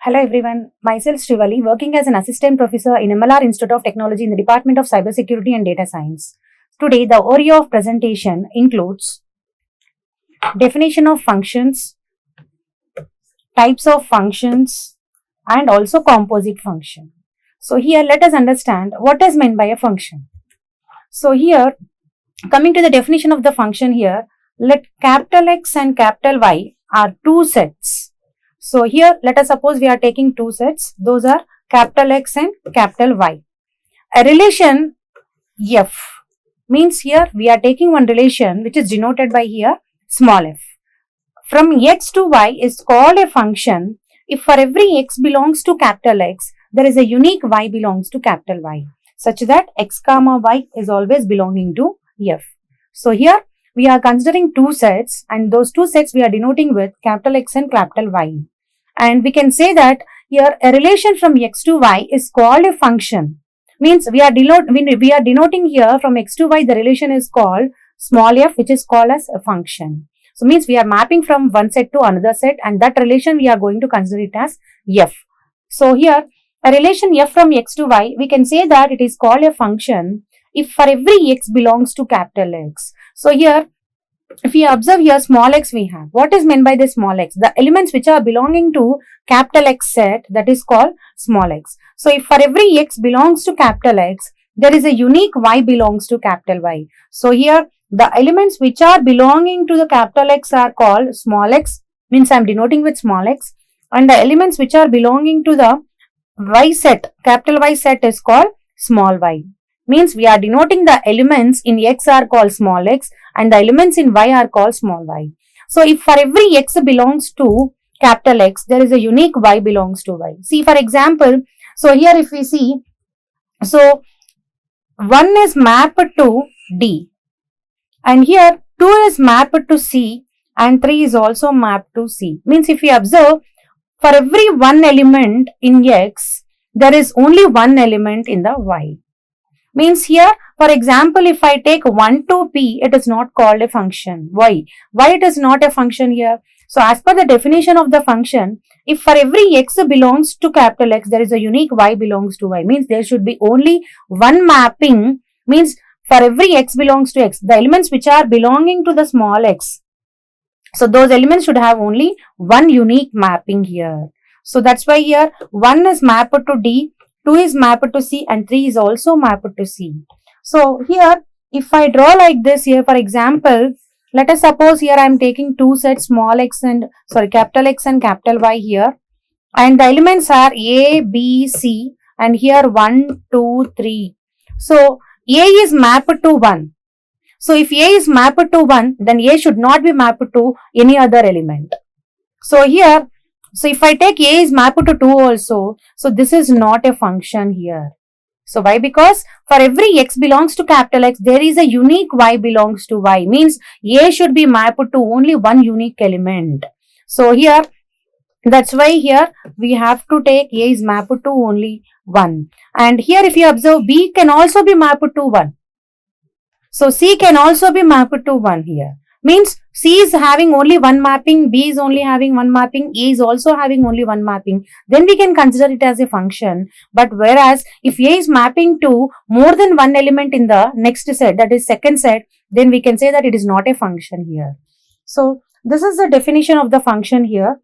Hello everyone, myself Srivali, working as an assistant professor in MLR Institute of Technology in the Department of Cybersecurity and Data Science. Today, the area of presentation includes definition of functions, types of functions, and also composite function. So here, let us understand what is meant by a function. So here, coming to the definition of the function here, let capital X and capital Y are two sets. So here, let us suppose we are taking two sets. Those are capital X and capital Y. A relation F means here we are taking one relation which is denoted by here small f. From X to Y is called a function if for every X belongs to capital X, there is a unique Y belongs to capital Y, such that X comma Y is always belonging to F. So here we are considering two sets, and those two sets we are denoting with capital X and capital Y. And we can say that here a relation from X to Y is called a function. Means we are denoting here from X to Y, the relation is called small f, which is called as a function. So means we are mapping from one set to another set, and that relation we are going to consider it as f. So here a relation f from X to Y, we can say that it is called a function if for every X belongs to capital X. So here if we observe here small x we have. What is meant by this small x? The elements which are belonging to capital X set, that is called small x. So if for every X belongs to capital X, there is a unique Y belongs to capital Y. So here the elements which are belonging to the capital X are called small x, means I am denoting with small x, and the elements which are belonging to the Y set, capital Y set, is called small y. Means we are denoting the elements in X are called small x and the elements in Y are called small y. So if for every X belongs to capital X, there is a unique Y belongs to Y. See, for example, so here if we see, so 1 is mapped to D, and here 2 is mapped to C, and 3 is also mapped to C. Means if we observe, for every one element in X, there is only one element in the Y. Means here, for example, if I take 1 to P, it is not called a function. Why? Why it is not a function here? So as per the definition of the function, if for every X belongs to capital X, there is a unique Y belongs to Y. Means there should be only one mapping. Means for every X belongs to X, the elements which are belonging to the small x, so those elements should have only one unique mapping here. So that's why here 1 is mapped to D, 2 is mapped to C, and 3 is also mapped to C. So here if I draw like this here, for example, let us suppose here I am taking two sets small x and capital X and capital Y here, and the elements are A, B, C, and here 1, 2, 3. So A is mapped to 1. So if A is mapped to 1, then A should not be mapped to any other element. So here, so if I take A is mapped to 2 also, so this is not a function here. So why? Because for every X belongs to capital X, there is a unique Y belongs to Y. Means A should be mapped to only one unique element. So here, that's why here we have to take A is mapped to only 1. And here if you observe, B can also be mapped to 1. So C can also be mapped to 1 here. Means C is having only one mapping, B is only having one mapping, A is also having only one mapping. Then we can consider it as a function. But whereas if A is mapping to more than one element in the next set, that is second set, then we can say that it is not a function here. So this is the definition of the function here.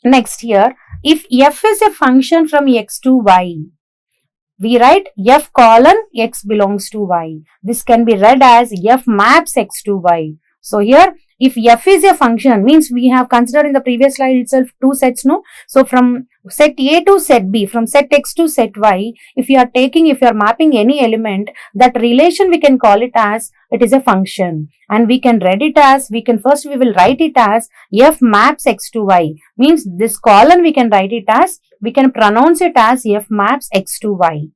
Next here, if f is a function from X to Y, we write f colon X belongs to Y. This can be read as f maps X to Y. So here if f is a function, means we have considered in the previous slide itself two sets, no? So from set A to set B, from set X to set Y, if you are mapping any element, that relation we can call it as it is a function, and we can write it as, we will write it as f maps X to Y. Means this column we can write it as, we can pronounce it as f maps X to Y.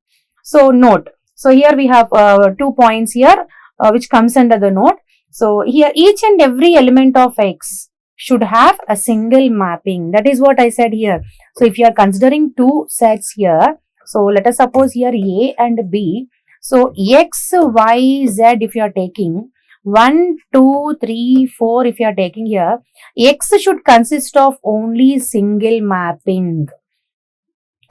So note, so here we have 2 points here which comes under the note. So here each and every element of X should have a single mapping. That is what I said here. So if you are considering two sets here, so let us suppose here A and B. So X, Y, Z if you are taking, 1, 2, 3, 4 if you are taking here, X should consist of only single mapping.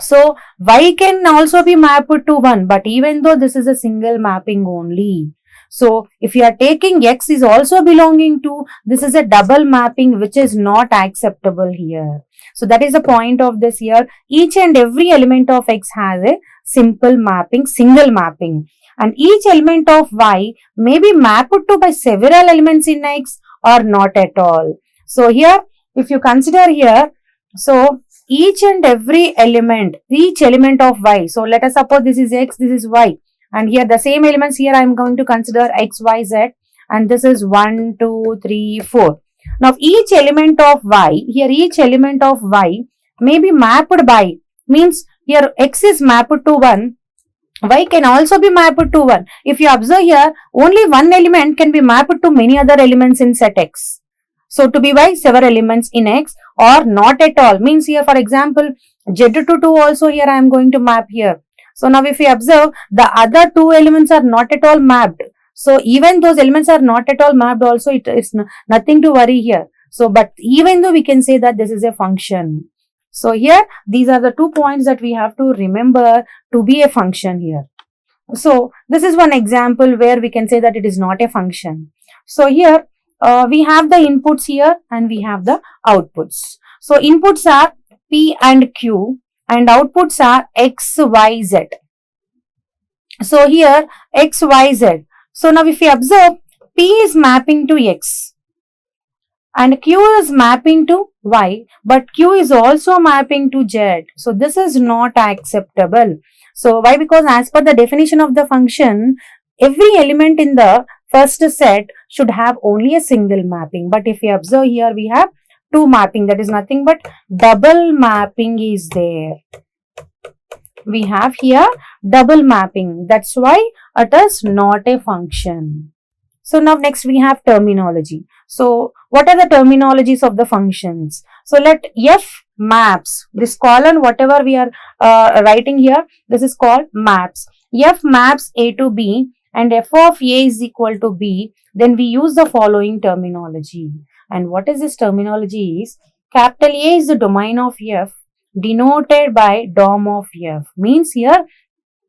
So y can also be mapped to 1, but even though this is a single mapping only. So if you are taking x is also belonging to, this is a double mapping which is not acceptable here. So that is the point of this here. Each and every element of x has a simple mapping, single mapping. And each element of y may be mapped to by several elements in x or not at all. So here, if you consider here, so each and every element, each element of y. So let us suppose this is x, this is y. And here the same elements here I am going to consider x, y, z. And this is 1, 2, 3, 4. Now each element of y, here each element of y may be mapped by, means here x is mapped to 1, y can also be mapped to 1. If you observe here, only one element can be mapped to many other elements in set x. So to be by several elements in x or not at all, means here for example z to 2 also here I am going to map here. So now if you observe, the other two elements are not at all mapped. So even those elements are not at all mapped also, it is nothing to worry here. So but even though we can say that this is a function. So here these are the 2 points that we have to remember to be a function here. So this is one example where we can say that it is not a function. So here we have the inputs here and we have the outputs. So inputs are P and Q and outputs are X, Y, Z. So here X, Y, Z. So now if you observe, P is mapping to X and Q is mapping to Y, but Q is also mapping to Z. So this is not acceptable. So why? Because as per the definition of the function, every element in the first set should have only a single mapping. But if you observe here, we have two mapping. That is nothing but double mapping is there. We have here double mapping. That's why it is not a function. So now next we have terminology. So what are the terminologies of the functions? So let f maps, this column whatever we are writing here, this is called maps. F maps A to B and f of A is equal to B, then we use the following terminology. And what is this terminology is, capital A is the domain of f denoted by dom of f. Means here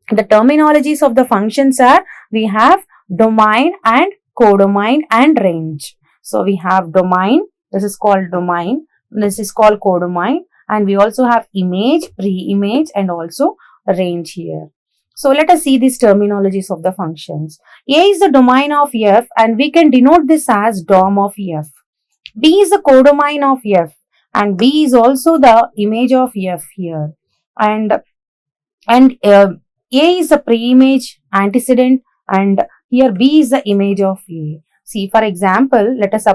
the terminologies of the functions are, we have domain and codomain and range. So we have domain, this is called domain, this is called codomain, and we also have image, pre-image and also range here. So let us see these terminologies of the functions. A is the domain of f and we can denote this as dom of f. B is the codomain of f and B is also the image of f here. And A is the pre-image antecedent and here B is the image of A. See, for example, let us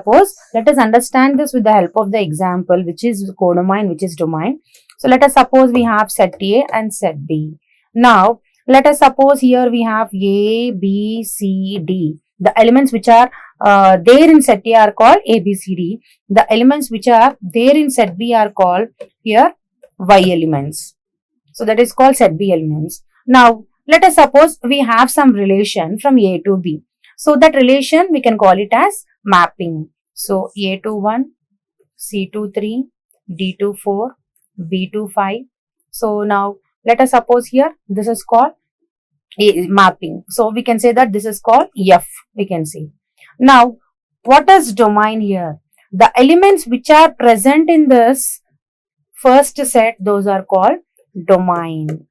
understand this with the help of the example, which is codomain, which is domain. So let us suppose we have set A and set B. Now let us suppose here we have A, B, C, D. The elements which are there in set A are called A, B, C, D. The elements which are there in set B are called here Y elements. So that is called set B elements. Now let us suppose we have some relation from A to B. So that relation we can call it as mapping. So A to 1, C to 3, D to 4, B to 5. So now let us suppose here this is called a mapping. So we can say that this is called F, we can say. Now what is domain here? The elements which are present in this first set, those are called domain.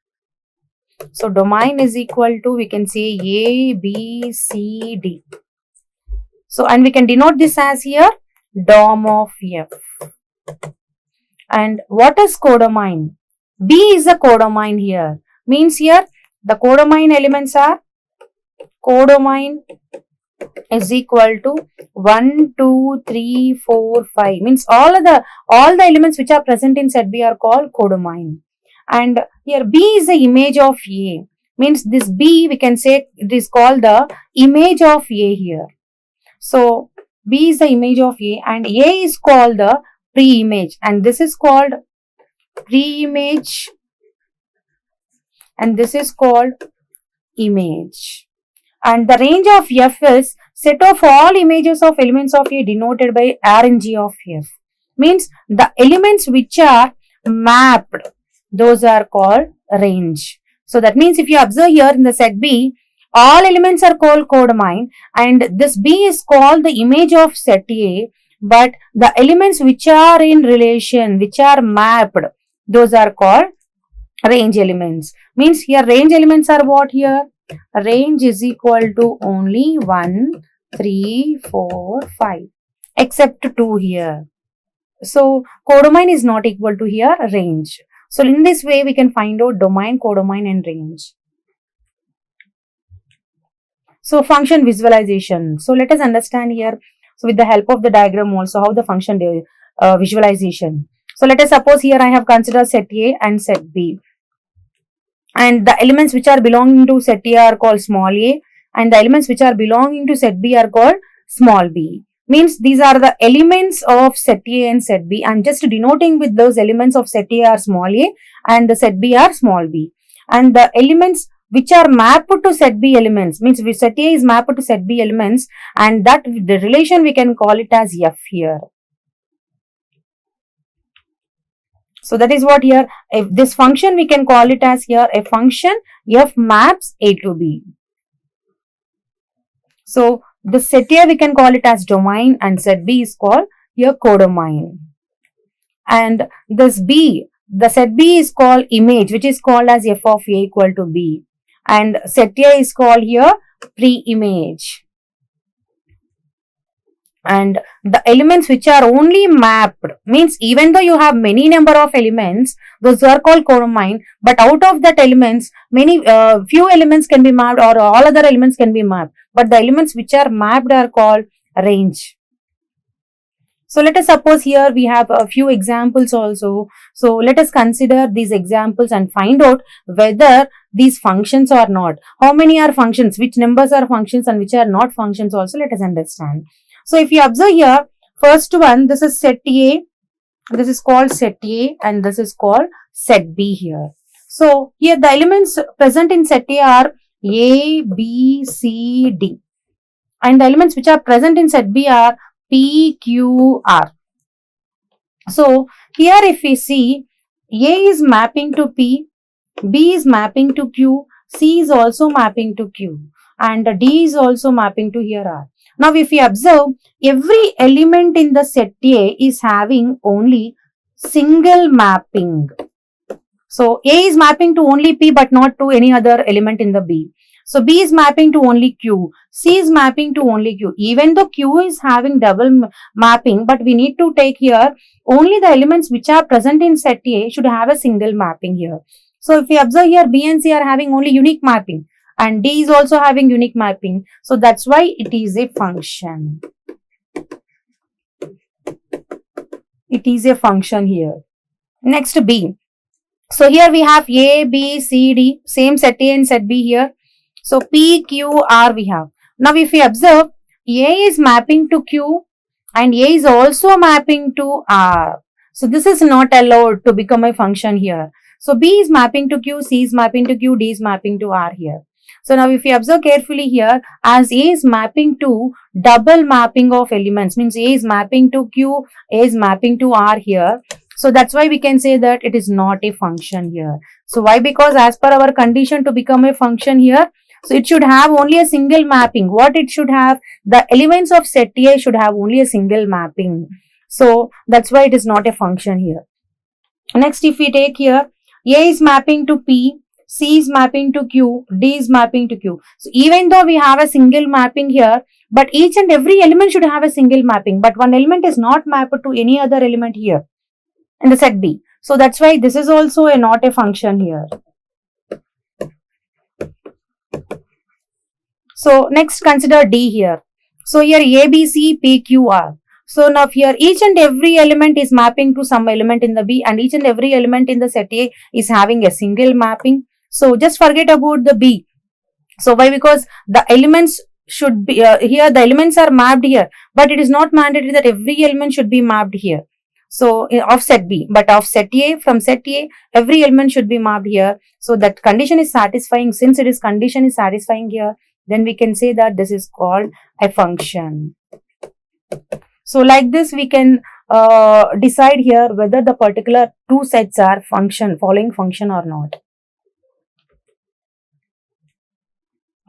So domain is equal to, we can say A, B, C, D. So and we can denote this as here dom of F. And what is codomain? B is the codomain here. Means here the codomain elements are, codomain is equal to 1, 2, 3, 4, 5. Means all the elements which are present in set B are called codomain. And here B is the image of A. Means this B we can say it is called the image of A here. So B is the image of A and A is called the pre-image and this is called pre-image and this is called image. And the range of F is set of all images of elements of A denoted by Rng of F. Means the elements which are mapped, those are called range. So that means if you observe here in the set B, all elements are called codomain, and this B is called the image of set A, but the elements which are in relation, which are mapped, those are called range elements. Means here range elements are what here? Range is equal to only 1, 3, 4, 5, except 2 here. So codomain is not equal to here range. So in this way we can find out domain, codomain and range. So function visualization. So let us understand here. So with the help of the diagram also how the function visualization. So let us suppose here I have considered set A and set B. And the elements which are belonging to set A are called small a, and the elements which are belonging to set B are called small b. Means these are the elements of set A and set B. I am just denoting with those elements of set A are small a and the set B are small b. And the elements which are mapped to set B elements, means set A is mapped to set B elements, and that the relation we can call it as F here. So that is what here, if this function we can call it as here a function F maps A to B. So the set A we can call it as domain and set B is called here codomain. And this B, the set B is called image, which is called as F of A equal to B. And set A is called here pre-image. And the elements which are only mapped, means even though you have many number of elements, those are called codomain, but out of that elements, many few elements can be mapped or all other elements can be mapped, but the elements which are mapped are called range. So let us suppose here we have a few examples also. So let us consider these examples and find out whether these functions or not. How many are functions, which numbers are functions and which are not functions also, let us understand. So if you observe here, first one, this is set A, this is called set A and this is called set B here. So here the elements present in set A are A, B, C, D, and the elements which are present in set B are P, Q, R. So here if we see, A is mapping to P, B is mapping to Q, C is also mapping to Q, and D is also mapping to here R. Now if we observe, every element in the set A is having only single mapping. So A is mapping to only P but not to any other element in the B. So B is mapping to only Q, C is mapping to only Q. Even though Q is having double mapping, but we need to take here only the elements which are present in set A should have a single mapping here. So if we observe here, B and C are having only unique mapping, and D is also having unique mapping. So that's why it is a function. It is a function here. Next B. So here we have A, B, C, D, same set A and set B here. So P, Q, R we have. Now if we observe, A is mapping to Q and A is also mapping to R. So this is not allowed to become a function here. So B is mapping to Q, C is mapping to Q, D is mapping to R here. So now if we observe carefully here, as A is mapping to double mapping of elements, means A is mapping to Q, A is mapping to R here. So that's why we can say that it is not a function here. So why? Because as per our condition to become a function here, so it should have only a single mapping. What it should have? The elements of set A should have only a single mapping. So that's why it is not a function here. Next, if we take here, A is mapping to P, C is mapping to Q, D is mapping to Q. So even though we have a single mapping here, but each and every element should have a single mapping, but one element is not mapped to any other element here in the set B. So that's why this is also not a function here. So next consider D here. So here A, B, C, P, Q, R. So now here each and every element is mapping to some element in the B, and each and every element in the set A is having a single mapping. So just forget about the B. So why? Because the elements should be here, the elements are mapped here, but it is not mandatory that every element should be mapped here. So of set B, but of set A, from set A, every element should be mapped here. So that condition is satisfying. Since it is condition is satisfying here, then we can say that this is called a function. So like this we can decide here whether the particular two sets are following function or not.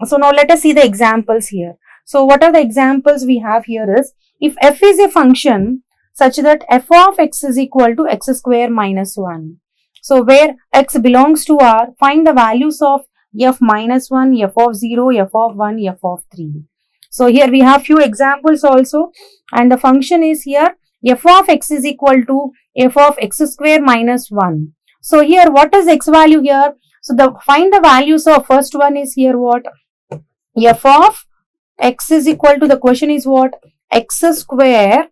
So now let us see the examples here. So what are the examples we have here is, if f is a function such that f of x is equal to x square minus 1. So where x belongs to R, find the values of f minus 1, f of 0, f of 1, f of 3. So here we have few examples also, and the function is here f of x is equal to f of x square minus 1. So here what is x value here? So find the values of first one is here what? F of x is equal to, the question is what? X square,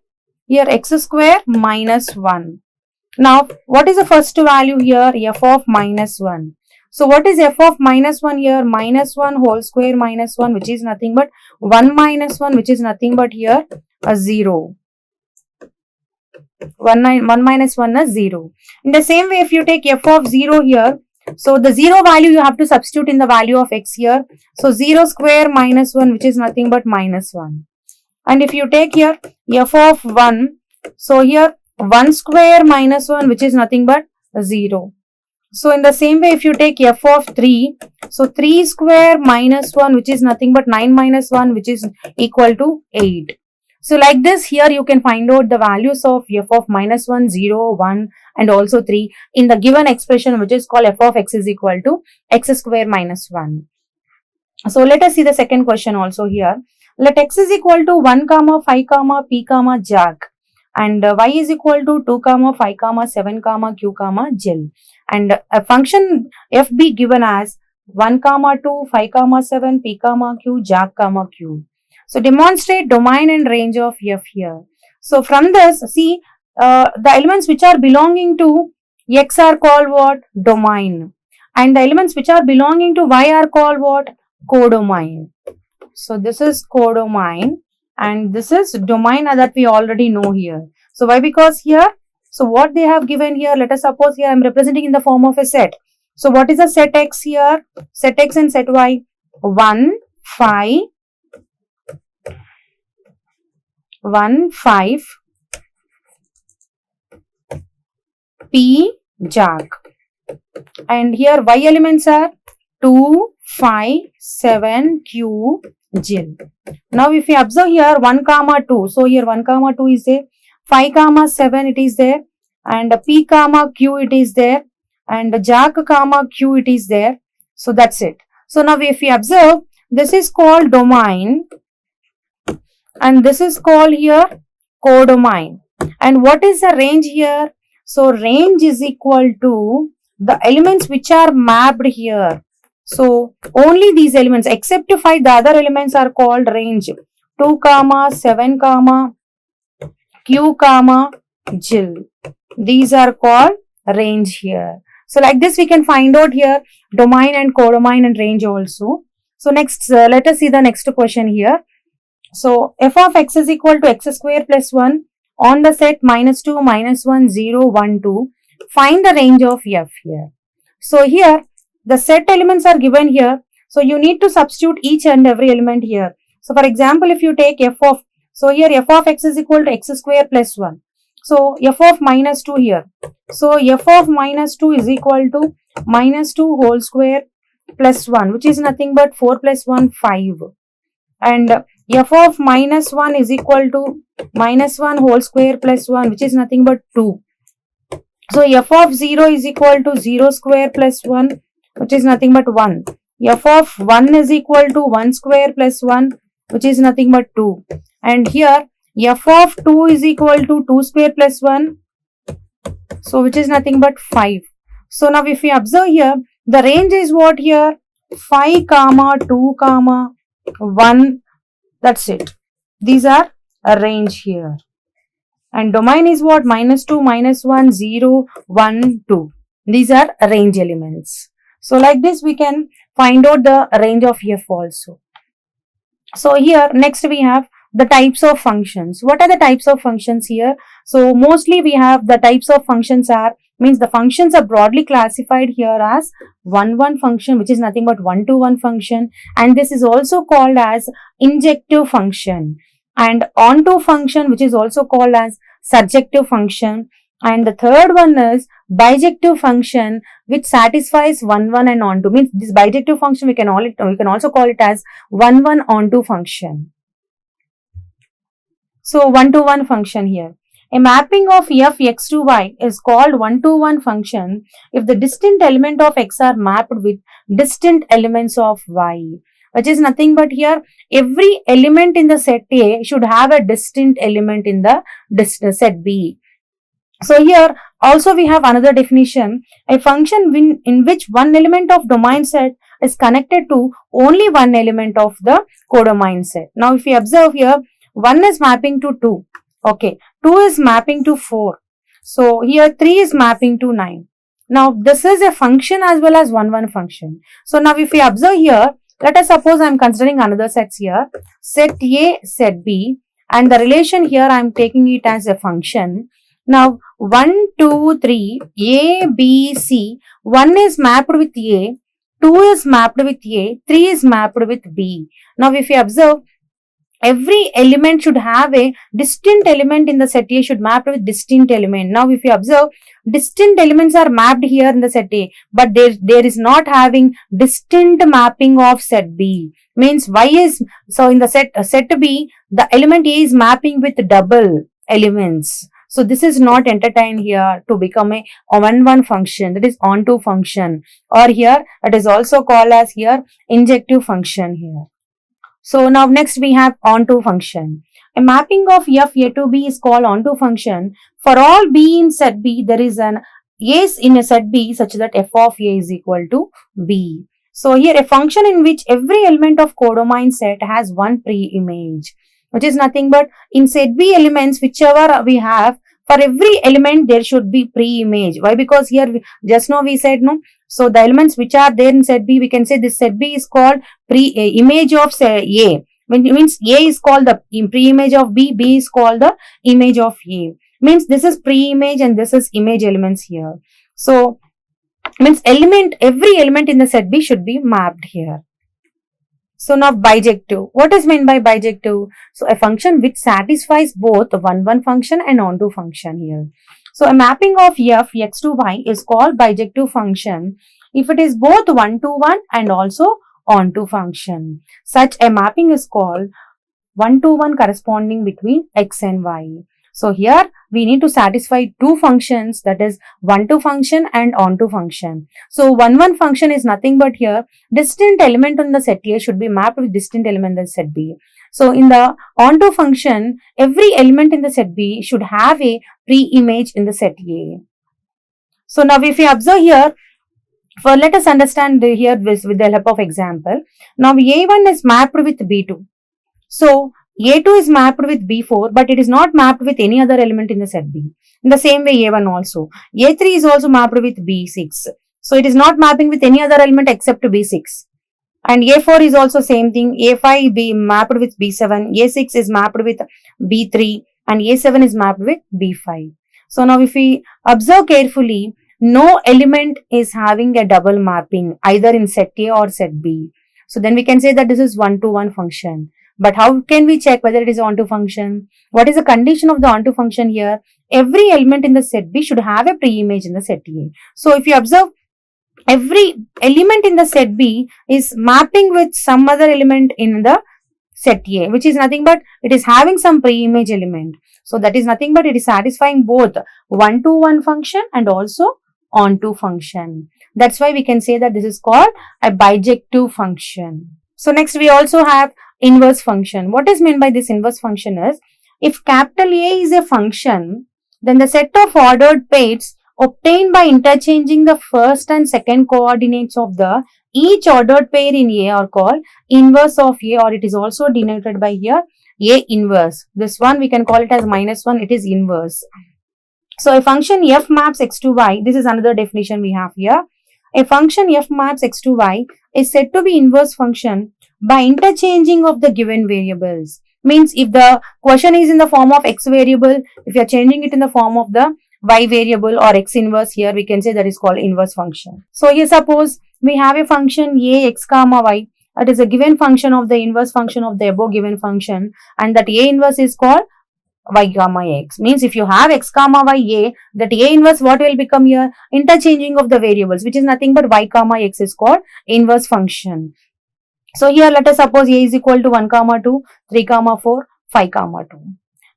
here x square minus 1. Now what is the first value here? F of minus 1. So what is f of minus 1 here? Minus 1 whole square minus 1, which is nothing but 1 minus 1, which is nothing but here a 0. 1 minus 1 is 0. In the same way, if you take f of 0 here, so the 0 value you have to substitute in the value of x here. So 0 square minus 1, which is nothing but minus 1. And if you take here f of 1, so here 1 square minus 1, which is nothing but 0. So in the same way, if you take f of 3, so 3 square minus 1, which is nothing but 9 minus 1, which is equal to 8. So like this, here you can find out the values of f of minus 1, 0, 1 and also 3 in the given expression, which is called f of x is equal to x square minus 1. So let us see the second question also here. Let x is equal to 1, 5, p, jack, and y is equal to 2, 5, 7, q, gel, and a function f be given as 1, 2, 5, 7, p, q, jack, q. So demonstrate domain and range of f here. So from this, see the elements which are belonging to x are called what? Domain. And the elements which are belonging to y are called what? Codomain. So this is codomain and this is domain that we already know here. So why? Because here, so what they have given here, let us suppose here I am representing in the form of a set. So what is the set x here? Set x and set y. 1, 5, 1, 5, p, jack. And here y elements are 2, 5, 7, q, gel. Now if we observe here 1, 2. So here 1, 2 is there. 5, 7 it is there. And p, q it is there. And jack, q it is there. So that's it. So now if we observe, this is called domain. And this is called here codomain. And what is the range here? So range is equal to the elements which are mapped here. So only these elements, except to 5, the other elements are called range. 2, 7, q, gel. These are called range here. So like this we can find out here domain and codomain and range also. So next let us see the next question here. So f of x is equal to x square plus 1 on the set minus 2, minus 1, 0, 1, 2. Find the range of f here. So here the set elements are given here. So you need to substitute each and every element here. So for example, if you take f of, so here f of x is equal to x square plus 1. So f of minus 2 here. So f of minus 2 is equal to minus 2 whole square plus 1, which is nothing but 4 plus 1, 5. And f of minus 1 is equal to minus 1 whole square plus 1, which is nothing but 2. So f of 0 is equal to 0 square plus 1, which is nothing but 1. F of 1 is equal to 1 square plus 1, which is nothing but 2. And here f of 2 is equal to 2 square plus 1, so which is nothing but 5. So now if we observe here, the range is what here? 5, 2, 1. That's it. These are a range here. And domain is what? Minus 2, minus 1, 0, 1, 2. These are range elements. So like this we can find out the range of f also. So here next we have the types of functions. What are the types of functions here? So mostly we have the types of functions are, means the functions are broadly classified here as 1-1 function, which is nothing but 1-to-1 function, and this is also called as injective function, and onto function, which is also called as surjective function, and the third one is bijective function which satisfies 1 1 and onto. Means this bijective function we can also call it as 1 1 onto function. So 1 to 1 function here. A mapping of f x to y is called 1 to 1 function if the distinct element of x are mapped with distinct elements of y, which is nothing but here every element in the set A should have a distinct element in the set B. So here also we have another definition, a function in which one element of domain set is connected to only one element of the codomain set. Now if we observe here, 1 is mapping to 2, okay, 2 is mapping to 4, so here 3 is mapping to 9. Now this is a function as well as 1 1 function. So now if we observe here, let us suppose I am considering another sets here, set A, set B, and the relation here I am taking it as a function. Now 1, 2, 3, A, B, C, 1 is mapped with A, 2 is mapped with A, 3 is mapped with B. Now if we observe, every element should have a distinct element in the set A should map with distinct element. Now if you observe, distinct elements are mapped here in the set A, but there is not having distinct mapping of set B. Means Y is, so in the set B, the element A is mapping with double elements. So this is not entertained here to become a 1 1 function, that is onto function, or here it is also called as here injective function here. So now next we have onto function. A mapping of f A to B is called onto function. For all B in set B, there is an A in a set B such that f of A is equal to B. So here a function in which every element of codomain set has one pre-image, which is nothing but in set B elements whichever we have, for every element there should be pre-image. Why? Because here just now we said no. So the elements which are there in set B, we can say this set B is called image of A. When it means A is called the pre-image of B, B is called the image of A. Means this is pre-image and this is image elements here. So means every element in the set B should be mapped here. So now bijective. What is meant by bijective? So a function which satisfies both the 1 1 function and onto function here. So a mapping of f x to y is called bijective function if it is both 1 to 1 and also onto function. Such a mapping is called 1 to 1 corresponding between x and y. So here we need to satisfy two functions, that is 1 to function and onto function. So 1 1 function is nothing but here distinct element in the set A should be mapped with distinct element in the set B. So in the onto function, every element in the set B should have a pre-image in the set A. So now if we observe here, let us understand here with the help of example. Now A1 is mapped with B2. So A2 is mapped with B4, but it is not mapped with any other element in the set B. In the same way A1 also. A3 is also mapped with B6. So it is not mapping with any other element except B6. And A4 is also same thing. A5 be mapped with B7. A6 is mapped with B3 and A7 is mapped with B5. So now if we observe carefully, no element is having a double mapping either in set A or set B. So then we can say that this is 1 to 1 function. But how can we check whether it is onto function? What is the condition of the onto function here? Every element in the set B should have a pre-image in the set A. So if you observe, every element in the set B is mapping with some other element in the set A, which is nothing but it is having some pre-image element. So that is nothing but it is satisfying both 1 to 1 function and also onto function. That's why we can say that this is called a bijective function. So next we also have inverse function. What is meant by this inverse function is, if capital A is a function, then the set of ordered pairs obtained by interchanging the first and second coordinates of the each ordered pair in A are called inverse of A, or it is also denoted by here A inverse. This one we can call it as -1, it is inverse. So a function f maps x to y, this is another definition we have here. A function f maps x to y is said to be inverse function by interchanging of the given variables. Means if the question is in the form of x variable, if you are changing it in the form of the y variable or x inverse, here we can say that is called inverse function. So here suppose we have a function a x comma y, that is a given function of the inverse function of the above given function, and that a inverse is called y comma x. Means if you have x comma y a, that a inverse what will become here? Interchanging of the variables, which is nothing but y comma x is called inverse function. So here let us suppose a is equal to 1 comma 2, 3 comma 4, 5 comma 2.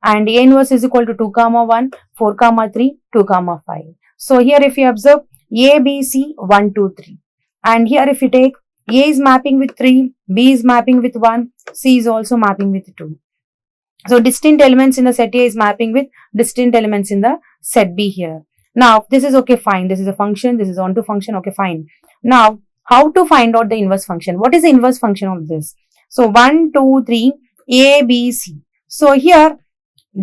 And a inverse is equal to 2 comma 1, 4 comma 3, 2 comma 5. So here if you observe a, b, c, 1, 2, 3. And here if you take a is mapping with 3, b is mapping with 1, c is also mapping with 2. So distinct elements in the set A is mapping with distinct elements in the set B here. Now this is okay, fine. This is a function, this is onto function, okay, fine. Now how to find out the inverse function? What is the inverse function of this? So 1, 2, 3, A, B, C. So here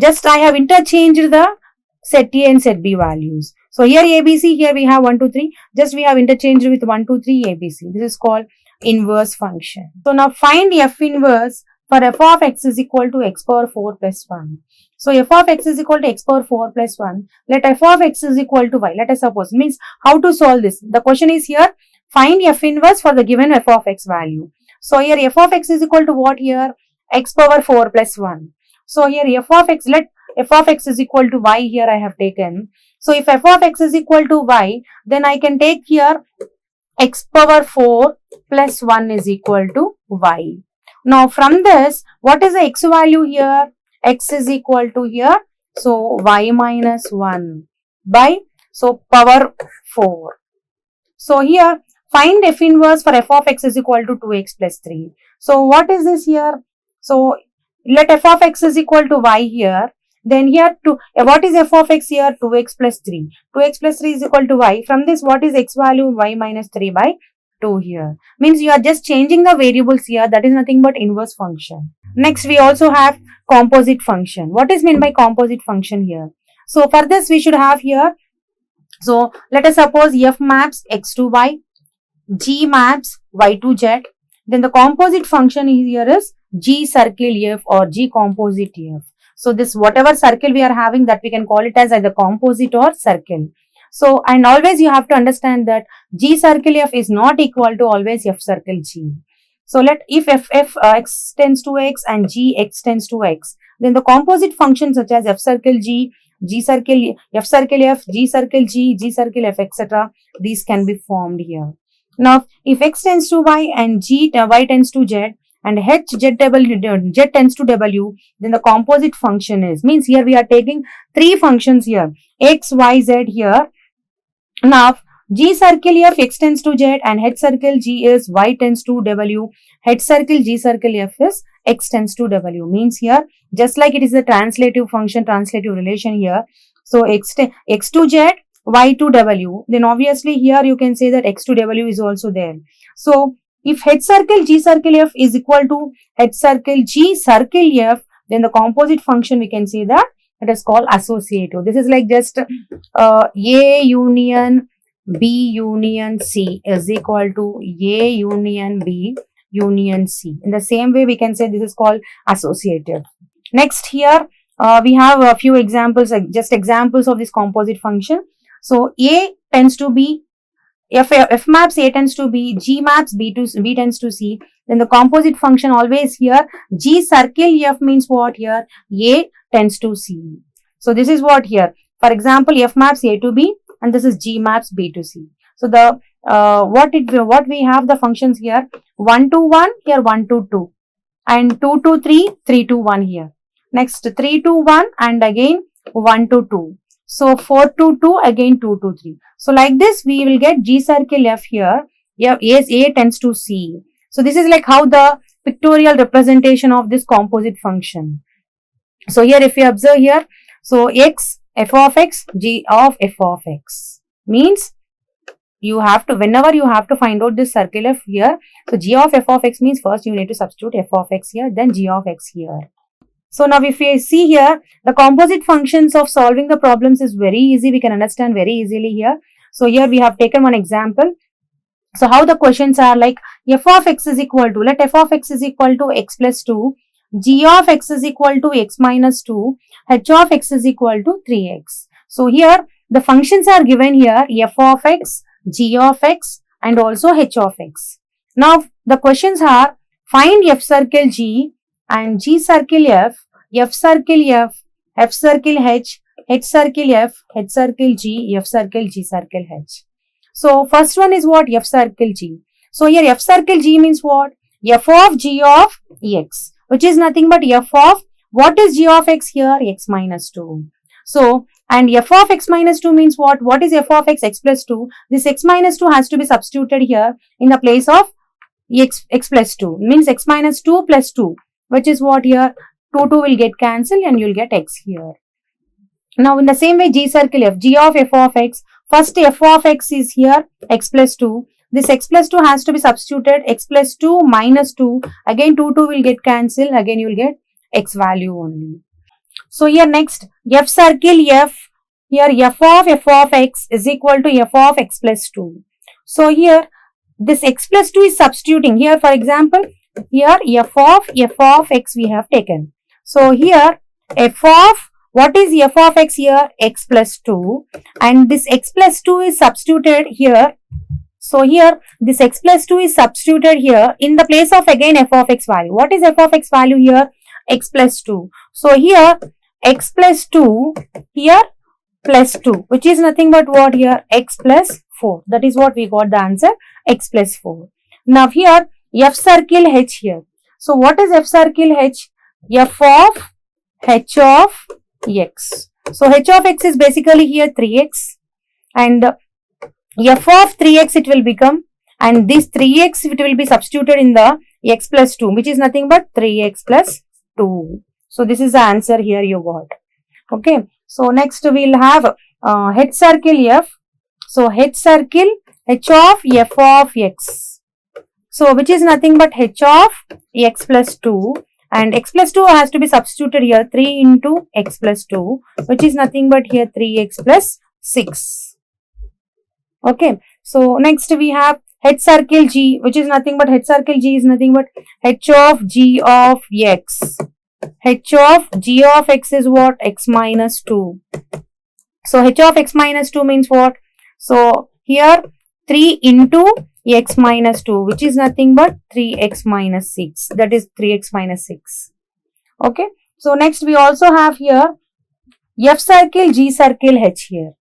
just I have interchanged the set A and set B values. So here A, B, C, here we have 1, 2, 3. Just we have interchanged with 1, 2, 3, A, B, C. This is called inverse function. So now find F inverse for f of x is equal to x power 4 plus 1. So f of x is equal to x power 4 plus 1. Let f of x is equal to y. Let us suppose. Means how to solve this? The question is here. Find f inverse for the given f of x value. So here f of x is equal to what here? X power 4 plus 1. So here f of x, let f of x is equal to y here I have taken. So if f of x is equal to y, then I can take here x power 4 plus 1 is equal to y. Now from this, what is the x value here? X is equal to here. So y minus 1 by, so power 4. So here find f inverse for f of x is equal to 2x plus 3. So what is this here? So let f of x is equal to y here. Then here what is f of x here? 2x plus 3. 2x plus 3 is equal to y. From this what is x value? Y minus 3 by 2 here. Means you are just changing the variables here. That is nothing but inverse function. Next we also have composite function. What is meant by composite function here? So for this we should have here. So let us suppose f maps x to y, g maps y to z. Then the composite function here is g circle f or g composite f. So this whatever circle we are having, that we can call it as either composite or circle. So and always you have to understand that g circle f is not equal to always f circle g. So let if x tends to x and g x tends to x, then the composite functions such as f circle g, g circle f circle f, g circle g, g circle f, etc. these can be formed here. Now if x tends to y and y tends to z and z tends to w, then the composite function is, means here we are taking three functions here, x, y, z here. Now g circle f x tends to z and h circle g is y tends to w, h circle g circle f is x tends to w. Means here just like it is a translative function, translative relation here. So x to z, y to w, then obviously here you can say that x to w is also there. So if h circle g circle f is equal to h circle g circle f, then the composite function we can say that it is called associative. This is like just A union B union C is equal to A union B union C. In the same way we can say this is called associative. Next here we have a few examples, like just examples of this composite function. So A tends to B, f maps A tends to B, G maps B tends to C. Then the composite function always here G circle F means what here? A tends to C. So this is what here. For example, F maps A to B and this is G maps B to C. So the what we have the functions here 1 to 1 here 1 to 2 and 2 to 3, 3 to 1 here. Next 3 to 1 and again 1 to 2. So 4 to 2 again 2 to 3. So like this we will get G circle F here. Yeah, A tends to C. So this is like how the pictorial representation of this composite function. So here if you observe here, so x f of x, g of f of x means you have to, whenever you have to find out this circle f here, so g of f of x means first you need to substitute f of x here, then g of x here. So now if we see here, the composite functions of solving the problems is very easy, we can understand very easily here. So here we have taken one example. So how the questions are like f of x is equal to, let f of x is equal to x plus 2, g of x is equal to x minus 2, h of x is equal to 3x. So here the functions are given here f of x, g of x and also h of x. Now the questions are find f circle g and g circle f, f circle f F circle H, H circle F, H circle G, F circle G circle H. So first one is what? F circle G. So here F circle G means what? F of G of X, which is nothing but F of, what is G of X here? X minus 2. So, and F of X minus 2 means what? What is F of X? X plus 2. This X minus 2 has to be substituted here in the place of X plus 2. Means X minus 2 plus 2, which is what here? 2 will get cancelled and you'll get X here. Now in the same way, G circle F, G of F of X, first F of X is here, X plus 2. This X plus 2 has to be substituted, X plus 2 minus 2, again 2 will get cancelled, again you will get X value only. So here next, F circle F, here F of X is equal to F of X plus 2. So here, this X plus 2 is substituting, here for example, here F of X we have taken. So here, F of, what is F of X here? X plus 2, and this X plus 2 is substituted here. So here, this X plus 2 is substituted here in the place of again F of X value. What is F of X value here? X plus 2. So here, X plus 2, here plus 2, which is nothing but what here? X plus 4. That is what we got the answer, X plus 4. Now here, F circle H here. So what is F circle H? F of H of X. So H of X is basically here 3x, and F of 3x it will become, and this 3x it will be substituted in the X plus 2, which is nothing but 3x plus 2. So this is the answer here you got. Okay. So next we'll have H circle F. So H circle H of F of X. So which is nothing but H of X plus 2, and X plus 2 has to be substituted here, 3 into X plus 2, which is nothing but here 3x plus 6. Okay. So next we have H circle G, which is nothing but H circle G is nothing but H of G of X. H of G of X is what? X minus 2. So H of X minus 2 means what? So here 3 into X minus 2, which is nothing but 3x minus 6. That is 3x minus 6. Okay. So next we also have here F circle G circle H here.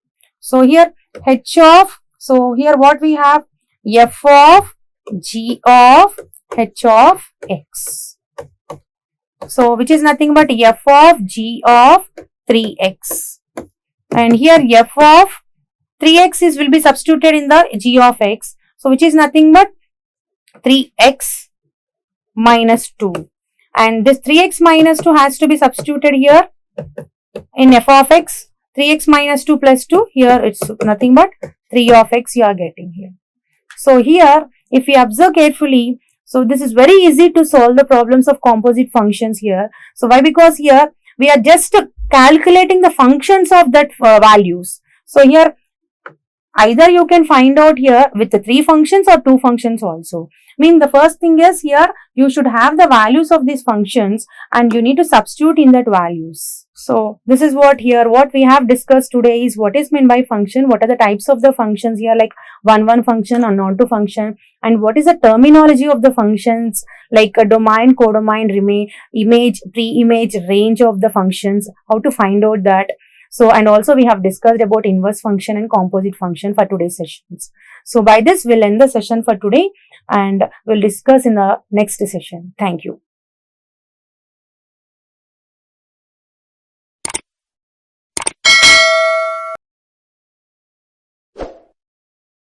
So here H of, so here what we have? F of G of H of X. So which is nothing but F of G of 3x. And here F of 3x is will be substituted in the G of X. So which is nothing but 3x minus 2. And this 3x minus 2 has to be substituted here in F of X. 3x minus 2 plus 2, here it's nothing but 3 of X you are getting here. So here, if you observe carefully, so this is very easy to solve the problems of composite functions here. So why? Because here we are just calculating the functions of that values. So here either you can find out here with the 3 functions or 2 functions also. The first thing is here you should have the values of these functions and you need to substitute in that values. So this is what here what we have discussed today is what is meant by function, what are the types of the functions here like one function or non-to function, and what is the terminology of the functions like a domain, codomain, image, pre-image, range of the functions, how to find out that. So, and also we have discussed about inverse function and composite function for today's sessions. So by this we'll end the session for today and we'll discuss in the next session. Thank you.